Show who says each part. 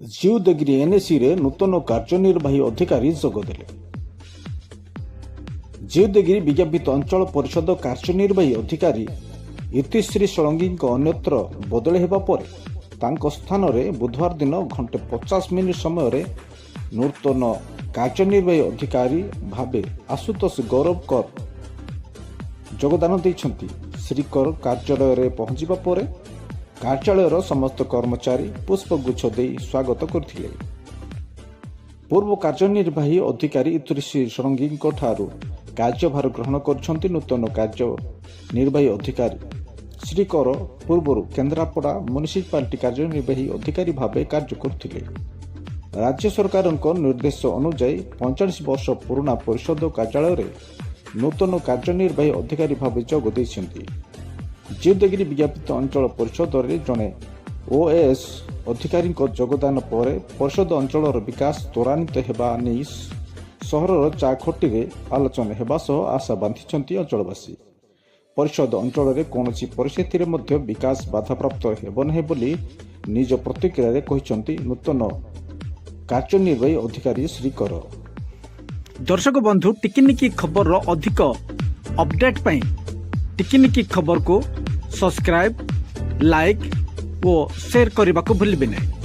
Speaker 1: ଜିଉଦଗିରି ଏନ୍ଏସିରେ ନୂତନ କାର୍ଯ୍ୟନିର୍ବାହୀ ଅଧିକାରୀ ଯୋଗଦେଲେ। ଜିଉଦଗିରି ବିଜ୍ଞାପିତ ଅଞ୍ଚଳ ପରିଷଦ କାର୍ଯ୍ୟନିର୍ବାହୀ ଅଧିକାରୀ ଇତିଶ୍ରୀ ଷଡ଼ଙ୍ଗୀଙ୍କ ଅନ୍ୟତ୍ର ବଦଳି ହେବା ପରେ ତାଙ୍କ ସ୍ଥାନରେ ବୁଧବାର ଦିନ ଘଣ୍ଟେ 50 ମିନିଟ୍ ସମୟରେ ନୂତନ କାର୍ଯ୍ୟନିର୍ବାହୀ ଅଧିକାରୀ ଭାବେ ଆଶୁତୋଷ ଗୌରବ କର ଯୋଗଦାନ ଦେଇଛନ୍ତି। ଶ୍ରୀ କର କାର୍ଯ୍ୟାଳୟରେ ପହଞ୍ଚିବା ପରେ କାର୍ଯ୍ୟାଳୟର ସମସ୍ତ କର୍ମଚାରୀ ପୁଷ୍ପଗୁଚ୍ଛ ଦେଇ ସ୍ୱାଗତ କରିଥିଲେ। ପୂର୍ବ କାର୍ଯ୍ୟନିର୍ବାହୀ ଅଧିକାରୀ ଇତିଶ୍ରୀ ଷଡ଼ଙ୍ଗୀଙ୍କ ଠାରୁ କାର୍ଯ୍ୟଭାର ଗ୍ରହଣ କରିଛନ୍ତି ନୂତନ କାର୍ଯ୍ୟନିର୍ବାହୀ ଅଧିକାରୀ। ଶ୍ରୀ କର ପୂର୍ବରୁ କେନ୍ଦ୍ରାପଡ଼ା ମ୍ୟୁନିସିପାଲିଟି କାର୍ଯ୍ୟନିର୍ବାହୀ ଅଧିକାରୀ ଭାବେ କାର୍ଯ୍ୟ କରୁଥିଲେ। ରାଜ୍ୟ ସରକାରଙ୍କ ନିର୍ଦ୍ଦେଶ ଅନୁଯାୟୀ 45 ବର୍ଷ ପୁରୁଣା ପରିଷଦ କାର୍ଯ୍ୟାଳୟରେ ନୂତନ କାର୍ଯ୍ୟନିର୍ବାହୀ ଅଧିକାରୀ ଭାବେ ଯୋଗ ଦେଇଛନ୍ତି। ଜିଉଦଗିରି ବିଜ୍ଞାପିତ ଅଞ୍ଚଳ ପରିଷଦରେ ଜଣେ ଓଏଏସ୍ ଅଧିକାରୀଙ୍କ ଯୋଗଦାନ ପରେ ପରିଷଦ ଅଞ୍ଚଳର ବିକାଶ ତ୍ୱରାନ୍ୱିତ ହେବା ନେଇ ସହରର ଚା ଖଟିରେ ଆଲୋଚନା ହେବା ସହ ଆଶା ବାନ୍ଧିଛନ୍ତି ଅଞ୍ଚଳବାସୀ। ପରିଷଦ ଅଞ୍ଚଳରେ କୌଣସି ପରିସ୍ଥିତିରେ ମଧ୍ୟ ବିକାଶ ବାଧାପ୍ରାପ୍ତ ହେବ ନାହିଁ ବୋଲି ନିଜ ପ୍ରତିକ୍ରିୟାରେ କହିଛନ୍ତି ନୂତନ କାର୍ଯ୍ୟନିର୍ବାହୀ ଅଧିକାରୀ ଶ୍ରୀ କର।
Speaker 2: दर्शक बंधु टिकिनिकी खबर अधिक अपडेट पाई टिकिनिकी खबर को सब्सक्राइब लाइक और शेयर करने को भूलिए नहीं।